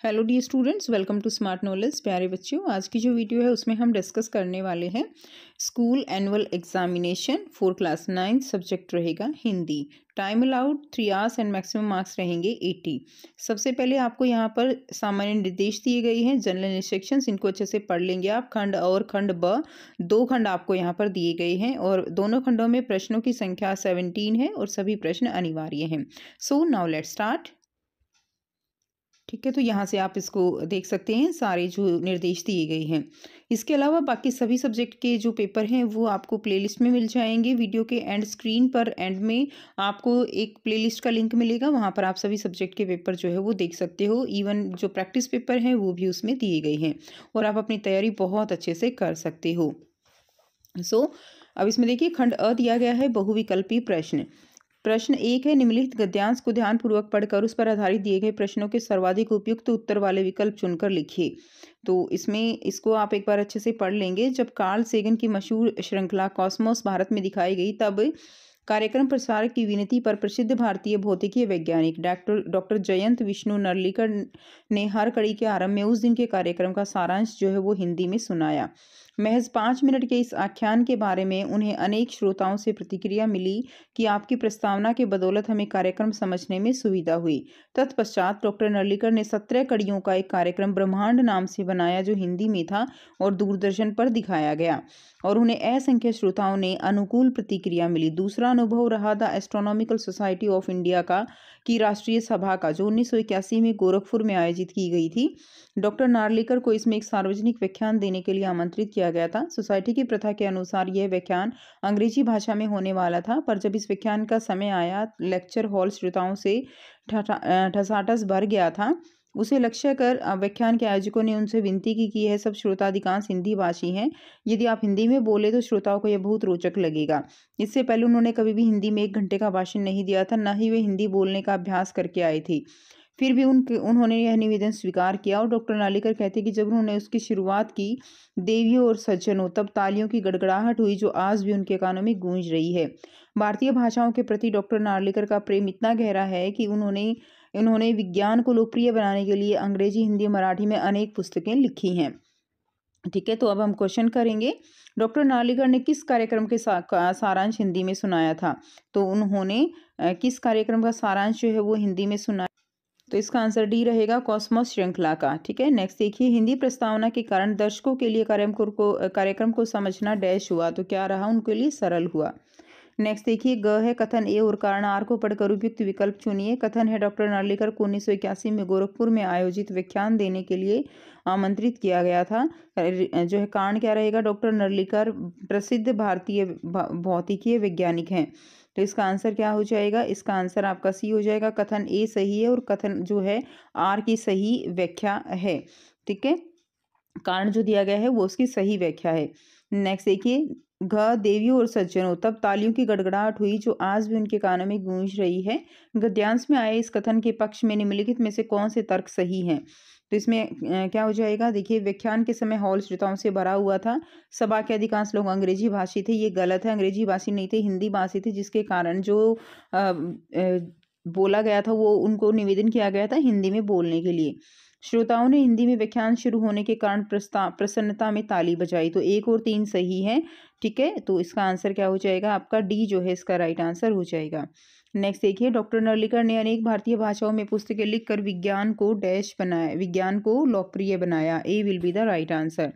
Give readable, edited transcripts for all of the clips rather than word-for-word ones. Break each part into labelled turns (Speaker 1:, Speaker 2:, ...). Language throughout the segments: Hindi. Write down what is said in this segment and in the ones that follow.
Speaker 1: Hello dear students, welcome to smart knowledge. प्यारे बच्चों, आज की जो वीडियो है उसमें हम डिस्कस करने वाले हैं school annual examination for class 9। Subject रहेगा Hindi. Time allowed 3 hours and maximum marks रहेंगे 80। सबसे पहले आपको यहाँ पर सामान्य निर्देश दिए गए हैं, जनरल इंस्ट्रक्शंस, इनको अच्छे से पढ़ लेंगे आप। खंड और खंड ब, 2 खंड आपको यहाँ पर दिए गए हैं और दोनों खंडों में प्रश्नों की संख्या 17 है और सभी प्रश्न अनिवार्य हैं। So now let's start. ठीक है, तो यहाँ से आप इसको देख सकते हैं, सारे जो निर्देश दिए गए हैं। इसके अलावा बाकी सभी सब्जेक्ट के जो पेपर हैं वो आपको प्लेलिस्ट में मिल जाएंगे। वीडियो के एंड स्क्रीन पर एंड में आपको एक प्लेलिस्ट का लिंक मिलेगा, वहाँ पर आप सभी सब्जेक्ट के पेपर जो है वो देख सकते हो। इवन जो प्रैक्टिस पेपर हैं वो भी उसमें दिए गए हैं और आप अपनी तैयारी बहुत अच्छे से कर सकते हो। अब इसमें देखिए, खंड अ दिया गया है बहुविकल्पी प्रश्न। प्रश्न 1 है, निम्नलिखित गद्यांश को ध्यानपूर्वक पढ़कर उस पर आधारित दिए गए प्रश्नों के सर्वाधिक उपयुक्त उत्तर वाले विकल्प चुनकर लिखिए। तो इसमें इसको आप एक बार अच्छे से पढ़ लेंगे। जब कार्ल सेगन की मशहूर श्रृंखला कॉस्मोस भारत में दिखाई गई, तब कार्यक्रम प्रसारक की विनती पर प्रसिद्ध भारतीय भौतिकीय वैज्ञानिक डॉक्टर जयंत विष्णु नर्लिकर ने हर कड़ी के आरंभ में उस दिन के कार्यक्रम का सारांश जो है वो हिंदी में सुनाया। महज 5 मिनट के इस आख्यान के बारे में उन्हें अनेक श्रोताओं से प्रतिक्रिया मिली कि आपकी प्रस्तावना के बदौलत हमें कार्यक्रम समझने में सुविधा हुई। तत्पश्चात डॉक्टर नर्लिकर ने 17 कड़ियों का एक कार्यक्रम ब्रह्मांड नाम से बनाया, जो हिंदी में था और दूरदर्शन पर दिखाया गया और उन्हें असंख्य श्रोताओं ने अनुकूल प्रतिक्रिया मिली। दूसरा अनुभव रहा the astronomical society of India का की राष्ट्रीय सभा का, जो 1981 में गोरखपुर में आयोजित की गई थी। डॉक्टर नार्लिकर को इसमें एक सार्वजनिक व्याख्यान देने के लिए आमंत्रित किया गया था। सोसाइटी की प्रथा के अनुसार यह व्याख्यान अंग्रेजी भाषा में होने वाला था, पर जब इस व्याख्यान का समय आया, लेक्चर हॉल श्रोताओं से ठसाठस भर गया था। उसे लक्ष्य कर व्याख्यान के आयोजकों ने उनसे विनती की कि यह सब श्रोता अधिकांश हिंदी भाषी हैं, यदि आप हिंदी में बोले तो श्रोताओं को यह बहुत रोचक लगेगा। इससे पहले उन्होंने कभी भी हिंदी में 1 घंटे का भाषण नहीं दिया था, न ही वे हिंदी बोलने का अभ्यास करके आए थे। फिर भी उन्होंने यह निवेदन स्वीकार किया और डॉक्टर नार्लिकर कहते हैं कि जब उन्होंने उसकी शुरुआत की, देवियों और सज्जनों, तब तालियों की गड़गड़ाहट हुई जो आज भी उनके कानों में गूंज रही है। भारतीय भाषाओं के प्रति डॉक्टर नार्लिकर का प्रेम इतना गहरा है कि उन्होंने विज्ञान को लोकप्रिय बनाने के लिए अंग्रेजी, हिंदी, मराठी में अनेक पुस्तकें लिखी हैं। ठीक है, तो अब हम क्वेश्चन करेंगे, डॉक्टर नार्लिकर ने किस कार्यक्रम के सारांश हिंदी में सुनाया था? तो उन्होंने किस कार्यक्रम का सारांश जो है वो हिंदी में सुनाया? तो इसका आंसर डी रहेगा, कॉस्मोस श्रृंखला का। ठीक है, नेक्स्ट देखिए, हिंदी प्रस्तावना के कारण दर्शकों के लिए कार्यक्रम को समझना डैश हुआ, तो क्या रहा उनके लिए? सरल हुआ। नेक्स्ट देखिए, ग है, कथन ए और कारण आर को पढ़कर उपयुक्त विकल्प चुनिए। कथन है, डॉक्टर नार्लिकर को 1981 में गोरखपुर में आयोजित व्याख्यान देने के लिए आमंत्रित किया गया था। जो है कारण क्या रहेगा? डॉक्टर नार्लिकर प्रसिद्ध भारतीय भौतिकीय वैज्ञानिक हैं। तो इसका आंसर क्या हो जाएगा? इसका आंसर आपका सी हो जाएगा। कथन ए सही है और कथन जो है आर की सही व्याख्या है। ठीक है, कारण जो दिया गया है वो उसकी सही व्याख्या है। नेक्स्ट देखिए, घ, देवियों और सज्जनों, तब तालियों की गड़गड़ाहट हुई जो आज भी उनके कानों में गूंज रही है। गद्यांश में आए इस कथन के पक्ष में निम्नलिखित में से कौन से तर्क सही हैं? तो इसमें क्या हो जाएगा? देखिए, व्याख्यान के समय हॉल श्रोताओं से भरा हुआ था। सभा के अधिकांश लोग अंग्रेजी भाषी थे, ये गलत है। अंग्रेजी भाषी नहीं थे, हिंदी भाषी थे, जिसके कारण जो बोला गया था वो उनको निवेदन किया गया था हिंदी में बोलने के लिए। श्रोताओं ने हिंदी में व्याख्यान शुरू होने के कारण प्रसन्नता में ताली बजाई। तो 1 और 3 सही है। ठीक है, तो इसका आंसर क्या हो जाएगा? आपका डी जो है इसका राइट आंसर हो जाएगा। नेक्स्ट देखिए, डॉक्टर नार्लिकर ने अनेक भारतीय भाषाओं में पुस्तकें लिखकर विज्ञान को डैश बनाया, विज्ञान को लोकप्रिय बनाया। A will be the right answer.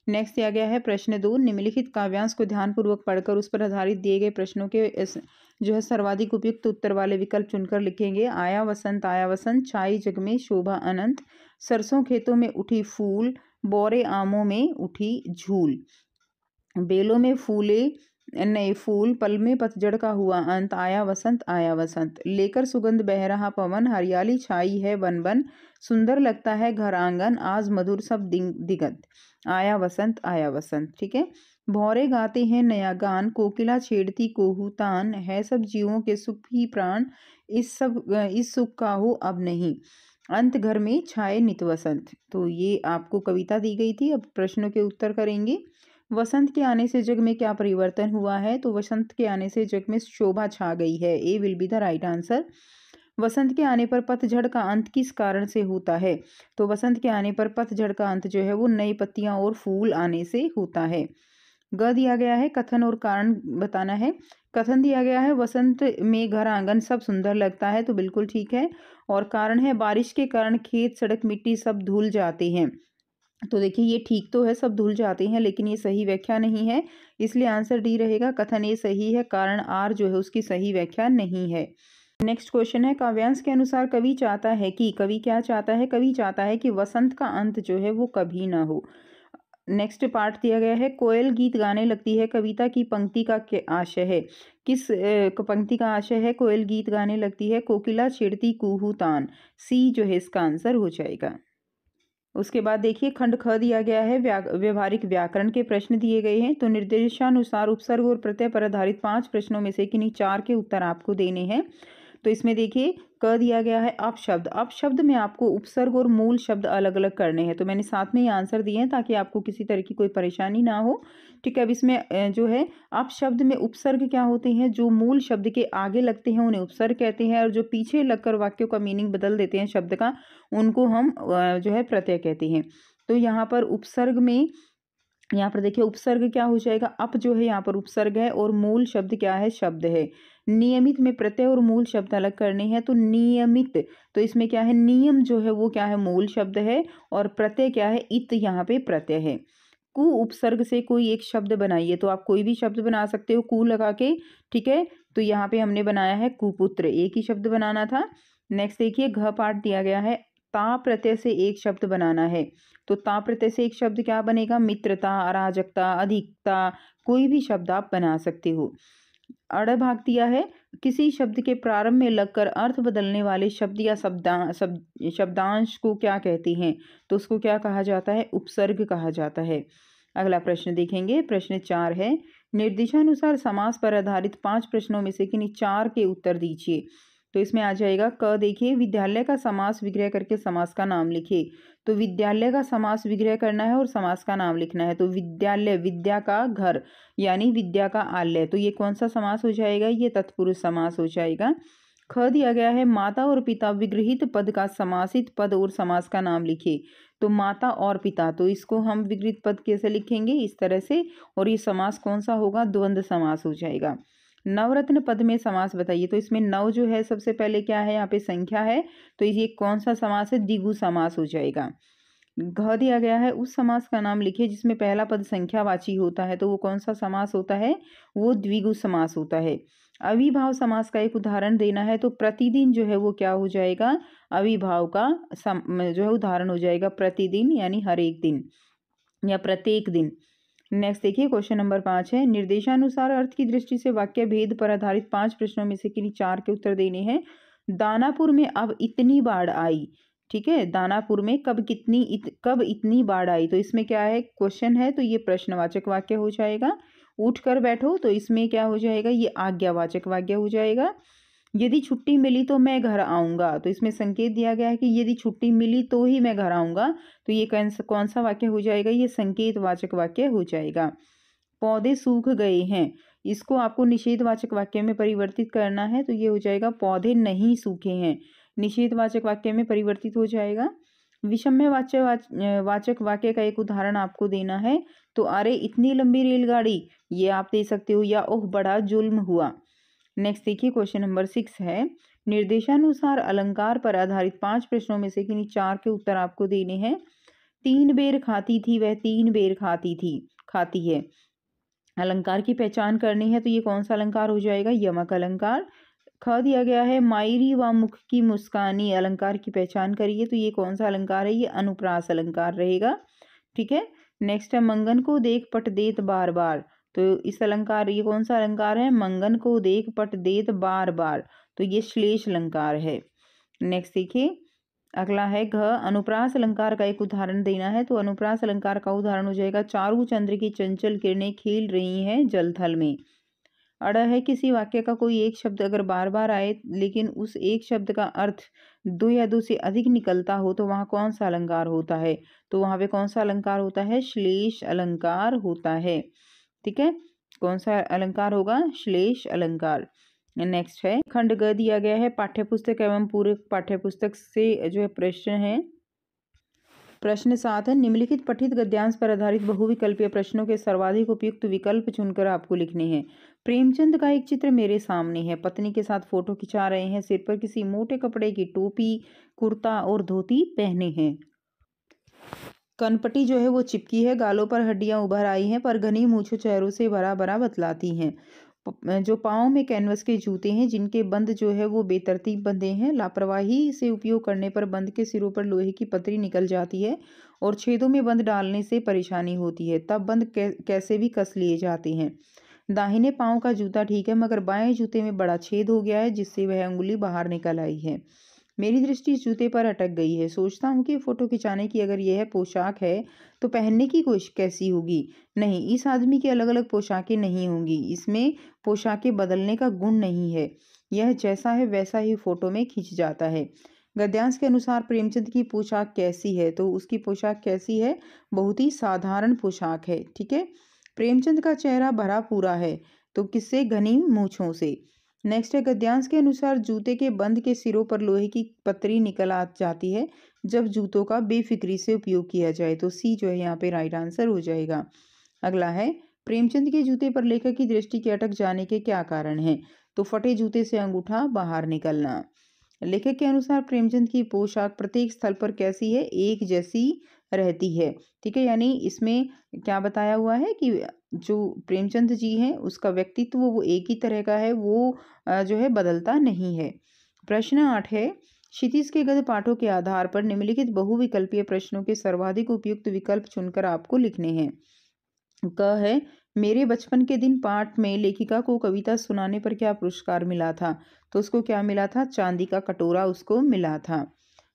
Speaker 1: Next दिया गया है प्रश्न 2, निम्नलिखित काव्यांश को ध्यानपूर्वक पढ़कर उस पर आधारित दिए गए प्रश्नों के जो है सर्वाधिक उपयुक्त उत्तर वाले विकल्प चुनकर लिखेंगे। आया वसंत, छाई जग में शोभा अनंत, सरसों खेतों में उठी फूल, बोरे आमों में उठी झूल, बेलों में फूले नए फूल, पल में पतझड़ का हुआ अंत, आया वसंत, लेकर सुगंध बह रहा पवन, हरियाली छाई है वन बन, सुंदर लगता है घर आंगन, आज मधुर सब दिगंत, आया वसंत। ठीक है, भौरे गाते हैं नया गान, कोकिला छेड़ती कोहू तान, है सब जीवों के सुख ही प्राण, इस सुख का हो अब नहीं, अंत घर में छाए नित वसंत। तो ये आपको कविता दी गई थी। अब प्रश्नों के उत्तर करेंगे। वसंत के आने से जग में क्या परिवर्तन हुआ है? तो वसंत के आने से जग में शोभा छा गई है। A will be the right answer. वसंत के आने पर पतझड़ का अंत किस कारण से होता है? तो वसंत के आने पर पतझड़ का अंत जो है वो नई पत्तियां और फूल आने से होता है। ग दिया गया है, कथन और कारण बताना है। कथन दिया गया है, वसंत में घर आंगन सब सुंदर लगता है, तो बिल्कुल ठीक है। और कारण है, बारिश के कारण खेत सड़क मिट्टी सब धुल जाते हैं। तो देखिए ये ठीक तो है, सब धुल जाते हैं, लेकिन ये सही व्याख्या नहीं है, इसलिए आंसर डी रहेगा। कथन ए सही है, कारण आर जो है उसकी सही व्याख्या नहीं है। नेक्स्ट क्वेश्चन है, काव्यांश के अनुसार कवि चाहता है कि, कवि क्या चाहता है? कवि चाहता है कि वसंत का अंत जो है वो कभी ना हो। नेक्स्ट पार्ट दिया गया है, कोयल गीत गाने लगती है, कविता की पंक्ति का क्या आशय है? किस पंक्ति का आशय है? कोयल गीत गाने लगती है, कोकिला छेड़ती कुहू तान। सी जो है इसका आंसर हो जाएगा। उसके बाद देखिए खंड ख दिया गया है, व्यवहारिक व्याकरण के प्रश्न दिए गए हैं। तो निर्देशानुसार उपसर्ग और प्रत्यय पर आधारित 5 प्रश्नों में से किन्हीं 4 के उत्तर आपको देने हैं। तो इसमें देखिए क दिया गया है अपशब्द। अपशब्द में आपको उपसर्ग और मूल शब्द अलग अलग करने हैं, तो मैंने साथ में ही आंसर दिए हैं ताकि आपको किसी तरह की कोई परेशानी ना हो। ठीक है, अब इसमें जो है अपशब्द में उपसर्ग क्या होते हैं? जो मूल शब्द के आगे लगते हैं उन्हें उपसर्ग कहते हैं, और जो पीछे लगकर वाक्यों का मीनिंग बदल देते हैं शब्द का, उनको हम जो है प्रत्यय कहते हैं। तो यहाँ पर उपसर्ग में, यहाँ पर देखिए उपसर्ग क्या हो जाएगा? अप जो है यहाँ पर उपसर्ग है, और मूल शब्द क्या है? शब्द है। नियमित में प्रत्यय और मूल शब्द अलग करने हैं, तो नियमित, तो इसमें क्या है? नियम जो है वो क्या है? मूल शब्द है, और प्रत्यय क्या है? इत यहाँ पे प्रत्यय है। कु उपसर्ग से कोई एक शब्द बनाइए, तो आप कोई भी शब्द बना सकते हो कु लगा के। ठीक है, तो यहाँ पे हमने बनाया है कुपुत्र, एक ही शब्द बनाना था। नेक्स्ट देखिए घ पाठ दिया गया है, ता प्रत्यय से एक शब्द बनाना है। तो ता प्रत्यय से एक शब्द क्या बनेगा? मित्रता, अराजकता, अधिकता, कोई भी शब्द आप बना सकते हो। अड़ भाग दिया है, किसी शब्द के प्रारंभ में लगकर अर्थ बदलने वाले शब्द या शब्दांश को क्या कहते हैं? तो उसको क्या कहा जाता है? उपसर्ग कहा जाता है। अगला प्रश्न देखेंगे, प्रश्न 4 है, निर्देशानुसार समास पर आधारित 5 प्रश्नों में से किन्हीं 4 के उत्तर दीजिए। तो इसमें आ जाएगा क देखिए, विद्यालय का समास विग्रह करके समास का नाम लिखिए। तो विद्यालय का समास विग्रह करना है और समास का नाम लिखना है। तो विद्यालय, विद्या का घर, यानी विद्या का आलय, तो ये कौन सा समास हो जाएगा? ये तत्पुरुष समास हो जाएगा। ख दिया गया है, माता और पिता विग्रहित पद का समासित पद और समास का नाम लिखिए। तो माता और पिता, तो इसको हम विग्रहित पद कैसे लिखेंगे? इस तरह से, और ये समास कौन सा होगा? द्वंद्व समास हो जाएगा। नवरत्न पद में समास बताइए। तो इसमें नव जो है सबसे पहले क्या है? यहाँ पे संख्या है, तो ये कौन सा समास है? द्विगु समास हो जाएगा। घ दिया गया है, उस समास का नाम लिखिए जिसमें पहला पद संख्यावाची होता है, तो वो कौन सा समास होता है? वो द्विगु समास होता है। अविभाव समास का एक उदाहरण देना है, तो प्रतिदिन जो है वो क्या हो जाएगा? अविभाव का जो है उदाहरण हो जाएगा, प्रतिदिन यानी हर एक दिन या प्रत्येक दिन। नेक्स्ट देखिए क्वेश्चन नंबर 5 है, निर्देशानुसार अर्थ की दृष्टि से वाक्य भेद पर आधारित 5 प्रश्नों में से किन्हीं 4 के उत्तर देने हैं। दानापुर में अब इतनी बाढ़ आई। ठीक है, दानापुर में कब इतनी बाढ़ आई, तो इसमें क्या है? क्वेश्चन है, तो ये प्रश्नवाचक वाक्य हो जाएगा। उठ कर बैठो, तो इसमें क्या हो जाएगा? ये आज्ञावाचक वाक्य हो जाएगा। यदि छुट्टी मिली तो मैं घर आऊंगा, तो इसमें संकेत दिया गया है कि यदि छुट्टी मिली तो ही मैं घर आऊंगा, तो ये कौन सा वाक्य हो जाएगा? ये संकेतवाचक वाक्य हो जाएगा। पौधे सूख गए हैं, इसको आपको निषेधवाचक वाक्य में परिवर्तित करना है, तो ये हो जाएगा पौधे नहीं सूखे हैं, निषेधवाचक वाक्य में परिवर्तित हो जाएगा। विषम्य वाचक वाक्य का एक उदाहरण आपको देना है, तो अरे इतनी लंबी रेलगाड़ी, ये आप दे सकते हो, या ओह बड़ा जुल्म हुआ। नेक्स्ट देखिए क्वेश्चन नंबर 6 है, निर्देशानुसार अलंकार पर आधारित 5 प्रश्नों में से किन्हीं 4 के उत्तर आपको देने हैं। 3 बेर खाती थी वह 3 बेर खाती है। अलंकार की पहचान करनी है, तो ये कौन सा अलंकार हो जाएगा? यमक अलंकार। ख दिया गया है, मायरी व मुख की मुस्कानी, अलंकार की पहचान करिए, तो ये कौन सा अलंकार है? ये अनुप्रास अलंकार रहेगा। ठीक है, नेक्स्ट है, मंगन को देख पट देत बार बार, तो इस अलंकार, ये कौन सा अलंकार है? मंगन को देख पट देत बार बार, तो ये श्लेष अलंकार है। नेक्स्ट देखिए अगला है घ, अनुप्रास अलंकार का एक उदाहरण देना है, तो अनुप्रास अलंकार का उदाहरण हो जाएगा, चारू चंद्र की चंचल किरणें खेल रही हैं जल थल में। अड़ है, किसी वाक्य का कोई एक शब्द अगर बार बार आए लेकिन उस एक शब्द का अर्थ 2 या 2 से अधिक निकलता हो, तो वहाँ कौन सा अलंकार होता है? तो वहाँ पे कौन सा अलंकार होता है? श्लेष अलंकार होता है। ठीक है, कौन सा अलंकार होगा? श्लेष अलंकार। नेक्स्ट है खंड ग दिया गया है पाठ्यपुस्तक एवं पूरक पाठ्यपुस्तक से जो है प्रश्न है। प्रश्न 7 है निम्नलिखित पठित गद्यांश पर आधारित बहुविकल्पीय प्रश्नों के सर्वाधिक उपयुक्त विकल्प चुनकर आपको लिखने हैं। प्रेमचंद का एक चित्र मेरे सामने है, पत्नी के साथ फोटो खिंचा रहे हैं, सिर पर किसी मोटे कपड़े की टोपी, कुर्ता और धोती पहने हैं। कनपटी जो है वो चिपकी है, गालों पर हड्डियां उभर आई हैं पर घनी मूंछों चेहरों से भरा भरा बतलाती हैं। जो पाँव में कैनवस के जूते हैं जिनके बंद जो है वो बेतरतीब बंधे हैं। लापरवाही से उपयोग करने पर बंद के सिरों पर लोहे की पतरी निकल जाती है और छेदों में बंद डालने से परेशानी होती है, तब बंद कैसे भी कस लिए जाते हैं। दाहिने पाँव का जूता ठीक है मगर बाएं जूते में बड़ा छेद हो गया है जिससे वह अंगुली बाहर निकल आई है। मेरी दृष्टि इस जूते पर अटक गई है। सोचता हूँ कि फोटो खिंचाने की अगर यह पोशाक है तो पहनने की कोशिश कैसी होगी। नहीं, इस आदमी की अलग अलग पोशाकें नहीं होंगी, इसमें पोशाकें बदलने का गुण नहीं है, यह जैसा है वैसा ही फोटो में खिंच जाता है। गद्यांश के अनुसार प्रेमचंद की पोशाक कैसी है, तो उसकी पोशाक कैसी है, बहुत ही साधारण पोशाक है। ठीक है, प्रेमचंद का चेहरा भरा पूरा है, तो किससे, घनी मूंछों से। नेक्स्ट है गद्यांश के अनुसार जूते के बंद के सिरों पर लोहे की पतरी निकल आ जाती है जब जूतों का बेफिक्री से उपयोग किया जाए, तो सी जो है यहाँ पे राइट आंसर हो जाएगा। अगला है प्रेमचंद के जूते पर लेखक की दृष्टि के अटक जाने के क्या कारण हैं, तो फटे जूते से अंगूठा बाहर निकलना। लेखक के अनुसार प्रेमचंद की पोशाक प्रत्येक स्थल पर कैसी है, एक जैसी रहती है। ठीक है, यानी इसमें क्या बताया हुआ है कि जो प्रेमचंद जी हैं उसका व्यक्तित्व वो एक ही तरह का है, वो जो है बदलता नहीं है। प्रश्न 8 है क्षितिज के गद्य पाठों के आधार पर निम्नलिखित बहुविकल्पीय प्रश्नों के सर्वाधिक उपयुक्त विकल्प चुनकर आपको लिखने हैं। क है मेरे बचपन के दिन पाठ में लेखिका को कविता सुनाने पर क्या पुरस्कार मिला था, तो उसको क्या मिला था, चांदी का कटोरा उसको मिला था।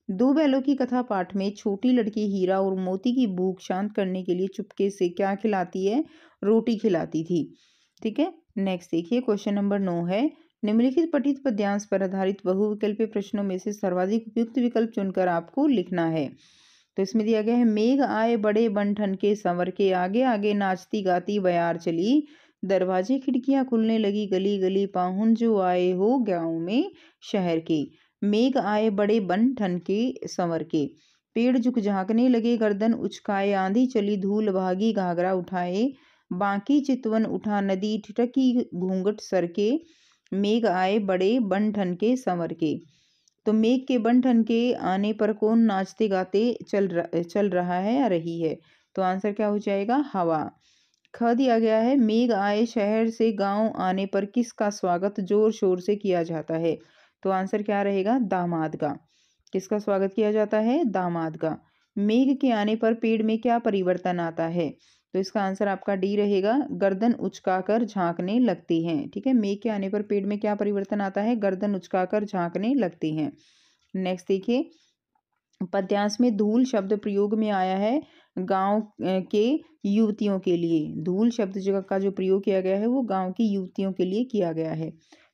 Speaker 1: दो बैलों की कथा पाठ में छोटी लड़की हीरा और मोती की भूख शांत करने के लिए चुपके से क्या खिलाती है, रोटी खिलाती थी। ठीक है, नेक्स्ट देखिए क्वेश्चन नंबर 9 है निम्नलिखित पठित पद्यांश पर आधारित बहुविकल्पीय प्रश्नों में से सर्वाधिक उपयुक्त विकल्प चुनकर आपको लिखना है। तो इसमें दिया गया है मेघ आए बड़े बन ठन के संवर के, आगे आगे नाचती गाती बयार चली, दरवाजे खिड़कियां खुलने लगी गली गली, पाहुन जो आए हो गाँव में शहर के। मेघ आए बड़े बन ठन के संवर के, पेड़ झुक झांकने लगे गर्दन उचकाए, आंधी चली धूल भागी घाघरा उठाए, बांकी चितवन उठा नदी ठिठकी घूंघट सर के, मेघ आए बड़े बन ठन के संवर के। तो मेघ के बन ठन के आने पर कौन नाचते गाते चल रहा है या रही है, तो आंसर क्या हो जाएगा, हवा। ख दिया गया है मेघ आए शहर से गांव आने पर किसका स्वागत जोर शोर से किया जाता है, तो आंसर क्या रहेगा, दामाद का। किसका स्वागत किया जाता है, दामाद का। मेघ के आने पर पेड़ में क्या परिवर्तन आता है, तो इसका आंसर आपका डी रहेगा, गर्दन उचकाकर झांकने लगती हैं। ठीक है, मेघ के आने पर पेड़ में क्या परिवर्तन आता है, गर्दन उचकाकर झांकने लगती हैं। नेक्स्ट देखिए पद्यांश में धूल शब्द प्रयोग में आया है गांव के युवतियों के लिए। धूल शब्द का जो प्रयोग किया गया है वो गांव की युवतियों के लिए किया गया है।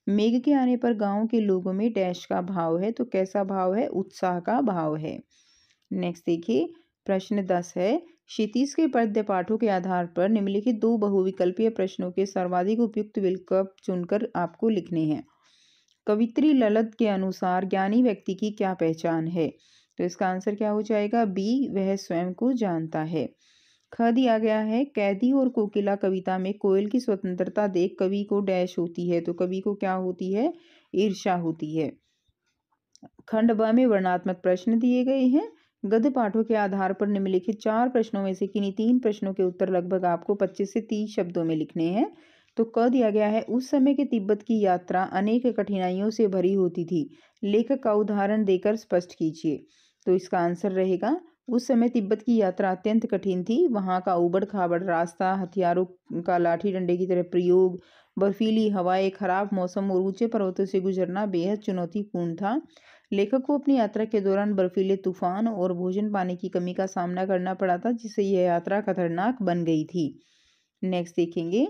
Speaker 1: मेघ के आने पर गांव के लोगों में डैश का भाव है, तो कैसा भाव है, उत्साह का भाव है। नेक्स्ट देखिए प्रश्न 10 है क्षितिज के पद्य पाठों के आधार पर निम्नलिखित दो बहुविकल्पीय प्रश्नों के सर्वाधिक उपयुक्त विकल्प चुनकर आपको लिखने हैं। कवित्री ललत के अनुसार ज्ञानी व्यक्ति की क्या पहचान है, तो इसका आंसर क्या हो जाएगा, बी, वह स्वयं को जानता है। ख दिया गया है कैदी और कोकिला कविता में कोयल की स्वतंत्रता देख कवि को डैश होती है, तो कवि को क्या होती है, ईर्ष्या होती है। खंड ब में वर्णात्मक प्रश्न दिए गए हैं। गद्य पाठों के आधार पर निम्नलिखित 4 प्रश्नों में से किन्हीं 3 प्रश्नों के उत्तर लगभग आपको 25 से 30 शब्दों में लिखने हैं। तो क दिया गया है उस समय के तिब्बत की यात्रा अनेक कठिनाइयों से भरी होती थी, लेखक का उदाहरण देकर स्पष्ट कीजिए। तो इसका आंसर रहेगा उस समय तिब्बत की यात्रा अत्यंत कठिन थी, वहाँ का उबड़ खाबड़ रास्ता, हथियारों का लाठी डंडे की तरह प्रयोग, बर्फीली हवाएं, खराब मौसम और ऊंचे पर्वतों से गुजरना बेहद चुनौतीपूर्ण था। लेखक को अपनी यात्रा के दौरान बर्फीले तूफान और भोजन पानी की कमी का सामना करना पड़ा था, जिससे यह यात्रा खतरनाक बन गई थी। नेक्स्ट देखेंगे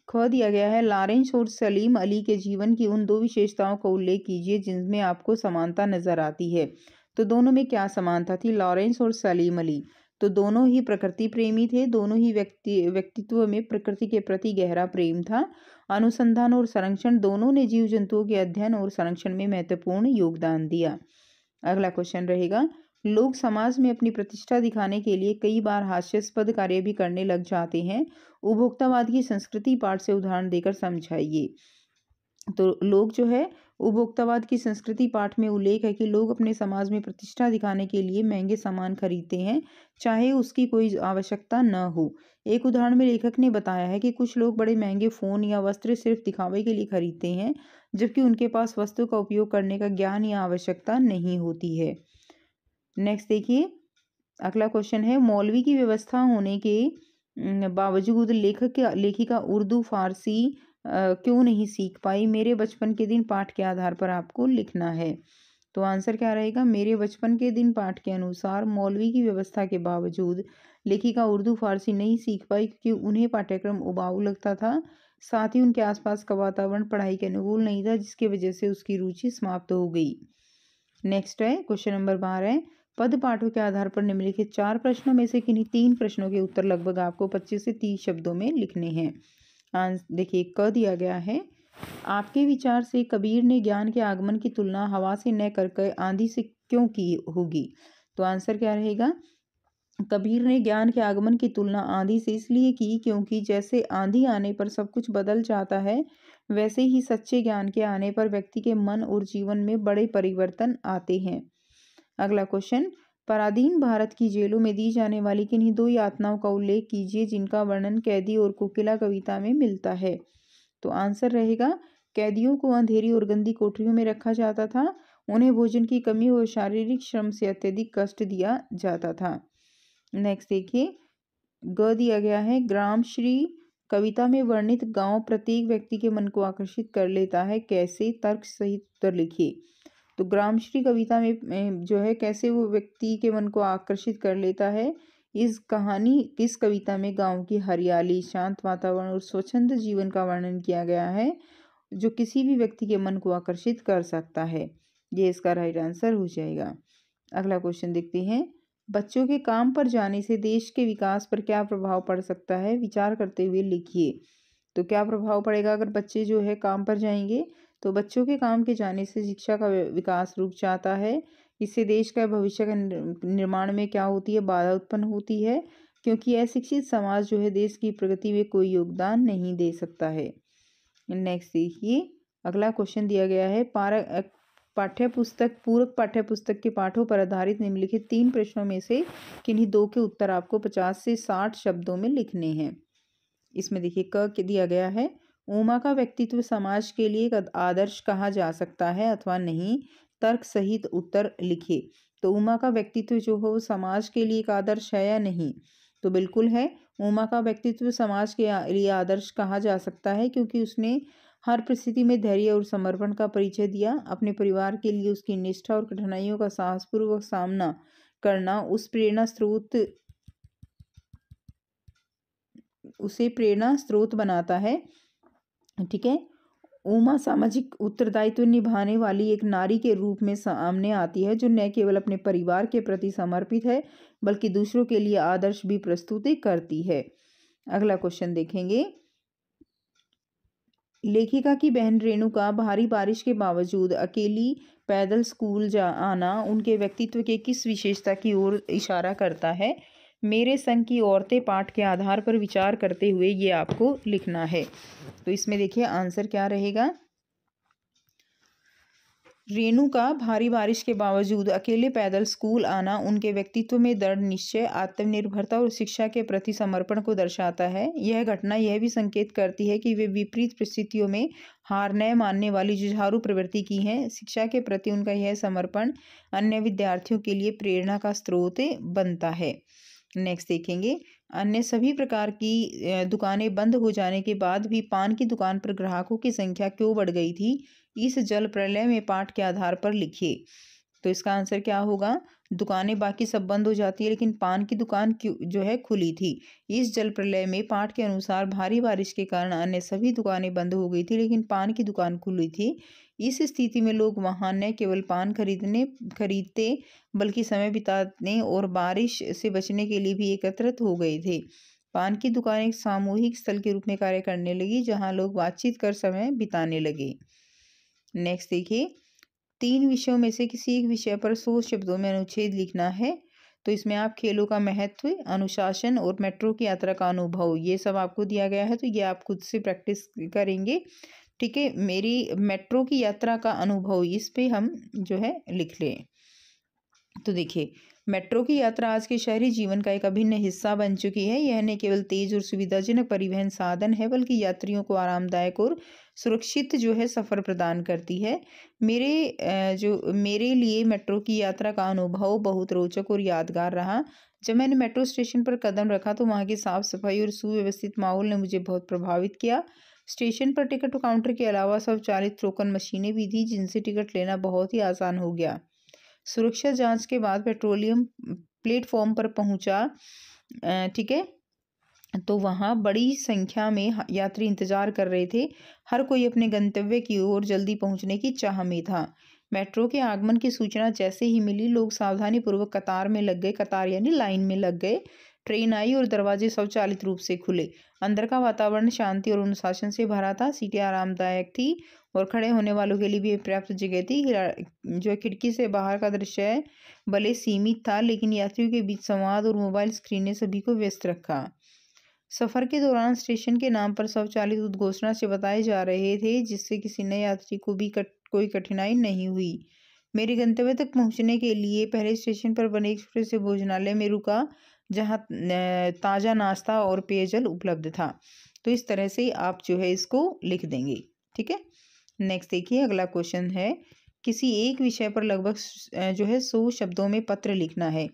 Speaker 1: ख दिया गया है लॉरेंस और सलीम अली के जीवन की उन 2 विशेषताओं का उल्लेख कीजिए जिनमें आपको समानता नजर आती है। तो दोनों में क्या समानता थी, लॉरेंस और सलीम अली, तो दोनों ही प्रकृति प्रेमी थे, दोनों ही व्यक्तित्व में प्रकृति के प्रति गहरा प्रेम था। अनुसंधान और संरक्षण दोनों ने जीव जंतुओं के अध्ययन और संरक्षण में महत्वपूर्ण योगदान दिया। अगला क्वेश्चन रहेगा, लोग समाज में अपनी प्रतिष्ठा दिखाने के लिए कई बार हास्यास्पद कार्य भी करने लग जाते हैं। उपभोक्तावाद की संस्कृति पाठ से उदाहरण देकर समझाइए। तो लोग जो है उपभोक्तावाद की संस्कृति पाठ में उल्लेख है कि लोग अपने समाज में प्रतिष्ठा दिखाने के लिए महंगे सामान खरीदते हैं, चाहे उसकी कोई आवश्यकता न हो। एक उदाहरण में लेखक ने बताया है कि कुछ लोग बड़े महंगे फ़ोन या वस्त्र सिर्फ दिखावे के लिए खरीदते हैं, जबकि उनके पास वस्तु का उपयोग करने का ज्ञान या आवश्यकता नहीं होती है। नेक्स्ट देखिए, अगला क्वेश्चन है, मौलवी की व्यवस्था होने के बावजूद लेखिका उर्दू फारसी क्यों नहीं सीख पाई? मेरे बचपन के दिन पाठ के आधार पर आपको लिखना है। तो आंसर क्या रहेगा? मेरे बचपन के दिन पाठ के अनुसार मौलवी की व्यवस्था के बावजूद लेखिका उर्दू फारसी नहीं सीख पाई, क्योंकि उन्हें पाठ्यक्रम उबाऊ लगता था। साथ ही उनके आसपास का वातावरण पढ़ाई के अनुकूल नहीं था, जिसकी वजह से उसकी रुचि समाप्त हो गई। नेक्स्ट है क्वेश्चन नंबर 12 है, पद पाठों के आधार पर निम्नलिखित 4 प्रश्नों में से किन्हीं 3 प्रश्नों के उत्तर लगभग आपको 25 से 30 शब्दों में लिखने हैं। देखिए, क दिया गया है, आपके विचार से कबीर ने ज्ञान के आगमन की तुलना हवा से न करके आंधी से क्यों की होगी? तो आंसर क्या रहेगा? कबीर ने ज्ञान के आगमन की तुलना आंधी से इसलिए की क्योंकि जैसे आंधी आने पर सब कुछ बदल जाता है, वैसे ही सच्चे ज्ञान के आने पर व्यक्ति के मन और जीवन में बड़े परिवर्तन आते हैं। अगला क्वेश्चन, पराधीन भारत की जेलों में दी जाने वाली किन्हीं 2 यातनाओं का उल्लेख कीजिए जिनका वर्णन कैदी और कोकिला कविता में मिलता है। तो आंसर रहेगा, कैदियों को अंधेरी और गंदी कोठरियों में रखा जाता था, उन्हें भोजन की कमी और शारीरिक श्रम से अत्यधिक कष्ट दिया जाता था। नेक्स्ट देखिए, ग दिया गया है, ग्रामश्री कविता में वर्णित गांव प्रत्येक व्यक्ति के मन को आकर्षित कर लेता है, कैसे? तर्क सहित उत्तर लिखिए। तो ग्रामश्री कविता में जो है कैसे वो व्यक्ति के मन को आकर्षित कर लेता है? इस कविता में गांव की हरियाली, शांत वातावरण और स्वच्छंद जीवन का वर्णन किया गया है, जो किसी भी व्यक्ति के मन को आकर्षित कर सकता है। ये इसका राइट आंसर हो जाएगा। अगला क्वेश्चन देखते हैं, बच्चों के काम पर जाने से देश के विकास पर क्या प्रभाव पड़ सकता है? विचार करते हुए लिखिए। तो क्या प्रभाव पड़ेगा अगर बच्चे जो है काम पर जाएंगे? तो बच्चों के काम के जाने से शिक्षा का विकास रुक जाता है। इससे देश का भविष्य का निर्माण में क्या होती है? बाधा उत्पन्न होती है, क्योंकि अशिक्षित समाज जो है देश की प्रगति में कोई योगदान नहीं दे सकता है। नेक्स्ट देखिए, अगला क्वेश्चन दिया गया है, पूरक पाठ्यपुस्तक के पाठों पर आधारित निम्नलिखित 3 प्रश्नों में से किन्हीं 2 के उत्तर आपको 50 से 60 शब्दों में लिखने हैं। इसमें देखिए, क दिया गया है, उमा का व्यक्तित्व समाज के लिए एक आदर्श कहा जा सकता है अथवा नहीं? तर्क सहित उत्तर लिखिए। तो उमा का व्यक्तित्व जो हो समाज के लिए एक आदर्श है या नहीं? तो बिल्कुल है, उमा का व्यक्तित्व समाज के लिए आदर्श कहा जा सकता है, क्योंकि उसने हर परिस्थिति में धैर्य और समर्पण का परिचय दिया। अपने परिवार के लिए उसकी निष्ठा और कठिनाइयों का साहसपूर्वक सामना करना उसे प्रेरणा स्रोत बनाता है। ठीक है, उमा सामाजिक उत्तरदायित्व निभाने वाली एक नारी के रूप में सामने आती है, जो न केवल अपने परिवार के प्रति समर्पित है, बल्कि दूसरों के लिए आदर्श भी प्रस्तुत करती है। अगला क्वेश्चन देखेंगे, लेखिका की बहन रेणुका भारी बारिश के बावजूद अकेली पैदल स्कूल आना उनके व्यक्तित्व के किस विशेषता की ओर इशारा करता है? मेरे संग की औरतें पाठ के आधार पर विचार करते हुए ये आपको लिखना है। तो इसमें देखिए आंसर क्या रहेगा? रेणुका भारी बारिश के बावजूद अकेले पैदल स्कूल आना उनके व्यक्तित्व में दृढ़ निश्चय, आत्मनिर्भरता और शिक्षा के प्रति समर्पण को दर्शाता है। यह घटना यह भी संकेत करती है कि वे विपरीत परिस्थितियों में हार न मानने वाली जुझारू प्रवृत्ति की हैं। शिक्षा के प्रति उनका यह समर्पण अन्य विद्यार्थियों के लिए प्रेरणा का स्रोत बनता है। नेक्स्ट देखेंगे, अन्य सभी प्रकार की दुकानें बंद हो जाने के बाद भी पान की दुकान पर ग्राहकों की संख्या क्यों बढ़ गई थी? इस जल प्रलय में पाठ के आधार पर लिखिए। तो इसका आंसर क्या होगा? दुकानें बाकी सब बंद हो जाती है लेकिन पान की दुकान जो है खुली थी। इस जल प्रलय में पाठ के अनुसार भारी बारिश के कारण अन्य सभी दुकानें बंद हो गई थी लेकिन पान की दुकान खुली थी। इस स्थिति में लोग वहां न केवल पान खरीदते बल्कि समय बिताने और बारिश से बचने के लिए भी एकत्रित हो गए थे। पान की दुकान एक सामूहिक स्थल के रूप में कार्य करने लगी जहां लोग बातचीत कर समय बिताने लगे। नेक्स्ट देखिए, 3 विषयों में से किसी एक विषय पर 100 शब्दों में अनुच्छेद लिखना है। तो इसमें आप खेलों का महत्व, अनुशासन और मेट्रो की यात्रा का अनुभव, ये सब आपको दिया गया है, तो ये आप खुद से प्रैक्टिस करेंगे। ठीक है, मेरी मेट्रो की यात्रा का अनुभव, इस पे हम जो है लिख लें। तो देखिए, मेट्रो की यात्रा आज के शहरी जीवन का एक अभिन्न हिस्सा बन चुकी है। यह न केवल तेज और सुविधाजनक परिवहन साधन है बल्कि यात्रियों को आरामदायक और सुरक्षित जो है सफ़र प्रदान करती है। मेरे लिए मेट्रो की यात्रा का अनुभव बहुत रोचक और यादगार रहा। जब मैंने मेट्रो स्टेशन पर कदम रखा तो वहाँ की साफ सफाई और सुव्यवस्थित माहौल ने मुझे बहुत प्रभावित किया। स्टेशन पर टिकट काउंटर के अलावा स्वचालित टोकन मशीनें भी थी जिनसे टिकट लेना बहुत ही आसान हो गया। सुरक्षा जांच के बाद पेट्रोलियम प्लेटफॉर्म पर पहुंचा, ठीक है, तो वहां बड़ी संख्या में यात्री इंतजार कर रहे थे। हर कोई अपने गंतव्य की ओर जल्दी पहुंचने की चाह में था। मेट्रो के आगमन की सूचना जैसे ही मिली लोग सावधानी पूर्वक कतार में लग गए, कतार यानी लाइन में लग गए। ट्रेन आई और दरवाजे स्वचालित रूप से खुले। अंदर का वातावरण शांति और अनुशासन से भरा था। सीटें आरामदायक थी और खड़े होने वालों के लिए भी पर्याप्त जगह थी। जो खिड़की से बाहर का दृश्य भले सीमित था लेकिन यात्रियों के बीच संवाद और मोबाइल स्क्रीन ने सभी को व्यस्त रखा। सफर के दौरान स्टेशन के नाम पर स्वचालित उद्घोषणा से बताए जा रहे थे जिससे किसी नए यात्री को भी कोई कठिनाई नहीं हुई। मेरे गंतव्य तक पहुंचने के लिए पहले स्टेशन पर बने एक छोटे से भोजनालय में रुका जहां ताज़ा नाश्ता और पेयजल उपलब्ध था। तो इस तरह से आप जो है इसको लिख देंगे। ठीक है, नेक्स्ट देखिए, अगला क्वेश्चन है, किसी एक विषय पर लगभग जो है 100 शब्दों में पत्र लिखना है।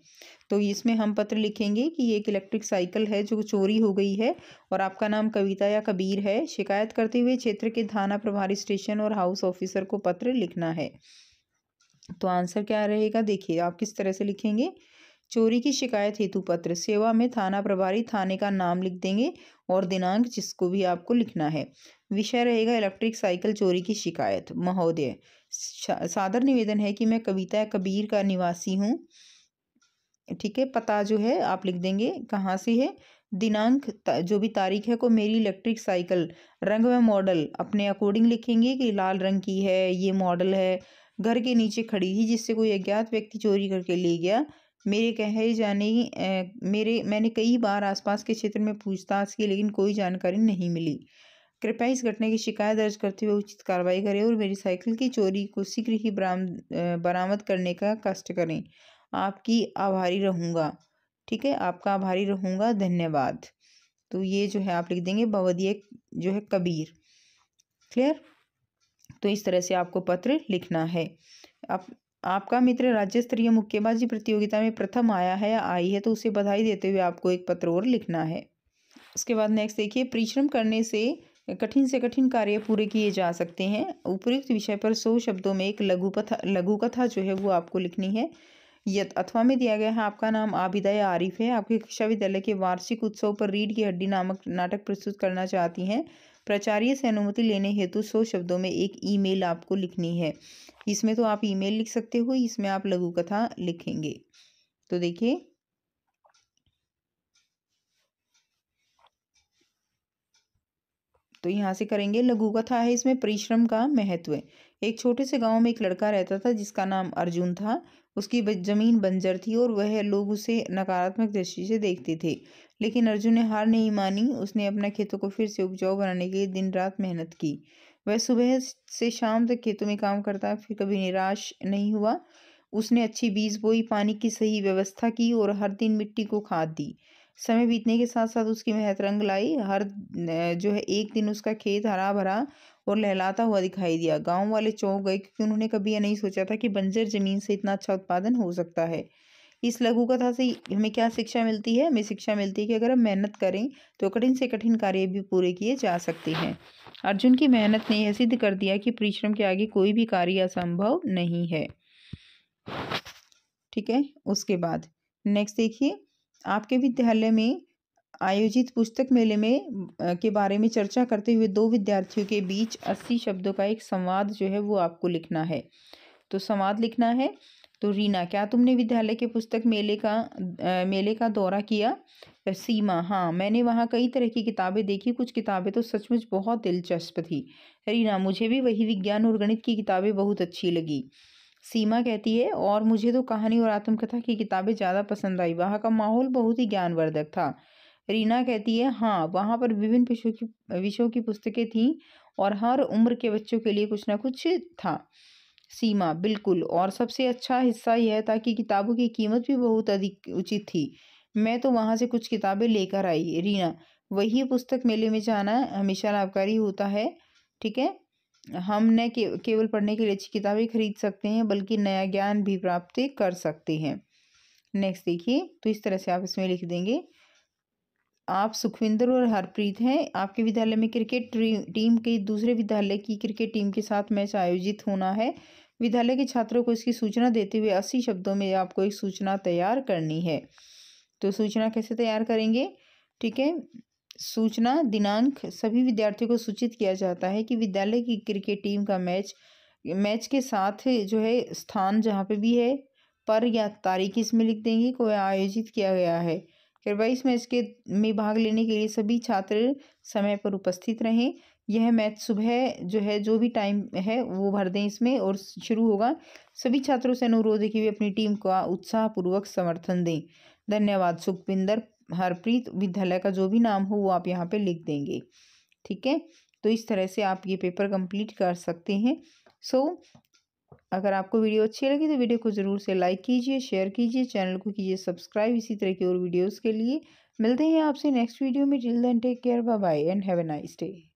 Speaker 1: तो इसमें हम पत्र लिखेंगे कि ये एक इलेक्ट्रिक साइकिल है जो चोरी हो गई है और आपका नाम कविता या कबीर है। शिकायत करते हुए क्षेत्र के थाना प्रभारी, स्टेशन और हाउस ऑफिसर को पत्र लिखना है। तो आंसर क्या रहेगा? देखिए, आप किस तरह से लिखेंगे। चोरी की शिकायत हेतु पत्र, सेवा में थाना प्रभारी, थाने का नाम लिख देंगे और दिनांक जिसको भी आपको लिखना है। विषय रहेगा इलेक्ट्रिक साइकिल चोरी की शिकायत। महोदय, सादर निवेदन है कि मैं कविता कबीर का निवासी हूँ। ठीक है, पता जो है आप लिख देंगे कहाँ से है। दिनांक जो भी तारीख है को मेरी इलेक्ट्रिक साइकिल, रंग व मॉडल अपने अकॉर्डिंग लिखेंगे कि लाल रंग की है, ये मॉडल है, घर के नीचे खड़ी थी जिससे कोई अज्ञात व्यक्ति चोरी करके ले गया। मैंने कई बार आसपास के क्षेत्र में पूछताछ की लेकिन कोई जानकारी नहीं मिली। कृपया इस घटना की शिकायत दर्ज करते हुए उचित कार्रवाई करें और मेरी साइकिल की चोरी को शीघ्र ही बरामद करने का कष्ट करें। आपकी आभारी रहूँगा। ठीक है, आपका आभारी रहूँगा, धन्यवाद। तो ये जो है आप लिख देंगे भवदीय जो है कबीर। क्लियर? तो इस तरह से आपको पत्र लिखना है। आपका मित्र राज्य स्तरीय मुक्केबाजी प्रतियोगिता में प्रथम आया है या आई है तो उसे बधाई देते हुए आपको एक पत्र और लिखना है। उसके बाद नेक्स्ट देखिए, परिश्रम करने से कठिन कार्य पूरे किए जा सकते हैं। उपयुक्त विषय पर 100 शब्दों में एक लघु कथा जो है वो आपको लिखनी है। अथवा में दिया गया है आपका नाम आबिदा या आरिफ है, आपके शिक्षा विद्यालय के वार्षिक उत्सव पर रीढ़ की हड्डी नामक नाटक प्रस्तुत करना चाहती हैं। प्राचार्य से अनुमति लेने हेतु 100 शब्दों में एक ईमेल आपको लिखनी है। इसमें तो आप ईमेल लिख सकते हो, इसमें आप लघु कथा लिखेंगे। तो देखिए, तो यहाँ से करेंगे। लघु कथा है, इसमें परिश्रम का महत्व। एक छोटे से गांव में एक लड़का रहता था जिसका नाम अर्जुन था। उसकी जमीन बंजर थी और वह लोग उसे नकारात्मक दृष्टि से देखते थे, लेकिन अर्जुन ने हार नहीं मानी। उसने अपने खेतों को फिर से उपजाऊ बनाने के लिए दिन रात मेहनत की। वह सुबह से शाम तक खेतों में काम करता, फिर कभी निराश नहीं हुआ। उसने अच्छी बीज बोई, पानी की सही व्यवस्था की और हर दिन मिट्टी को खाद दी। समय बीतने के साथ साथ उसकी मेहनत रंग लाई। जो है एक दिन उसका खेत हरा भरा और लहलाता हुआ दिखाई दिया। गांव वाले चौंक गए क्योंकि उन्होंने कभी यह नहीं सोचा था कि बंजर जमीन से इतना अच्छा उत्पादन हो सकता है। इस लघु कथा से हमें क्या शिक्षा मिलती है? हमें शिक्षा मिलती है कि अगर हम मेहनत करें तो कठिन से कठिन कार्य भी पूरे किए जा सकते हैं। अर्जुन की मेहनत ने यह सिद्ध कर दिया कि परिश्रम के आगे कोई भी कार्य असंभव नहीं है। ठीक है। उसके बाद नेक्स्ट देखिए, आपके विद्यालय में आयोजित पुस्तक मेले में के बारे में चर्चा करते हुए दो विद्यार्थियों के बीच 80 शब्दों का एक संवाद जो है वो आपको लिखना है। तो संवाद लिखना है। तो रीना, क्या तुमने विद्यालय के पुस्तक मेले का दौरा किया? सीमा, हाँ, मैंने वहाँ कई तरह की किताबें देखी, कुछ किताबें तो सचमुच बहुत दिलचस्प थी। रीना, मुझे भी वही विज्ञान और गणित की किताबें बहुत अच्छी लगी। सीमा कहती है, और मुझे तो कहानी और आत्मकथा की किताबें ज़्यादा पसंद आई, वहाँ का माहौल बहुत ही ज्ञानवर्धक था। रीना कहती है, हाँ, वहाँ पर विभिन्न विषयों की पुस्तकें थीं और हर उम्र के बच्चों के लिए कुछ ना कुछ था। सीमा, बिल्कुल, और सबसे अच्छा हिस्सा यह था कि किताबों की कीमत भी बहुत अधिक उचित थी। मैं तो वहाँ से कुछ किताबें लेकर आई। रीना, वही पुस्तक मेले में जाना हमेशा लाभकारी होता है। ठीक है। हम न केवल पढ़ने के लिए अच्छी किताबें खरीद सकते हैं, बल्कि नया ज्ञान भी प्राप्त कर सकते हैं। नेक्स्ट देखिए, तो इस तरह से आप इसमें लिख देंगे, आप सुखविंदर और हरप्रीत हैं। आपके विद्यालय में क्रिकेट टीम के दूसरे विद्यालय की क्रिकेट टीम के साथ मैच आयोजित होना है। विद्यालय के छात्रों को इसकी सूचना देते हुए 80 शब्दों में आपको एक सूचना तैयार करनी है। तो सूचना कैसे तैयार करेंगे? ठीक है। सूचना दिनांक, सभी विद्यार्थियों को सूचित किया जाता है कि विद्यालय की क्रिकेट टीम का मैच के साथ जो है स्थान जहाँ पे भी है, पर या तारीख इसमें लिख देंगे, को आयोजित किया गया है। कृपया इस मैच में भाग लेने के लिए सभी छात्र समय पर उपस्थित रहें। यह मैच सुबह जो है, जो भी टाइम है वो भर दें इसमें, और शुरू होगा। सभी छात्रों से अनुरोध है कि वे अपनी टीम का उत्साहपूर्वक समर्थन दें। धन्यवाद। सुखविंदर, हरप्रीत, विद्यालय का जो भी नाम हो वो आप यहाँ पे लिख देंगे। ठीक है। तो इस तरह से आप ये पेपर कंप्लीट कर सकते हैं। अगर आपको वीडियो अच्छी लगी तो वीडियो को ज़रूर से लाइक कीजिए, शेयर कीजिए, चैनल को कीजिए सब्सक्राइब इसी तरह की और वीडियोस के लिए। मिलते हैं आपसे नेक्स्ट वीडियो में। Till then take care, bye bye and have a nice day.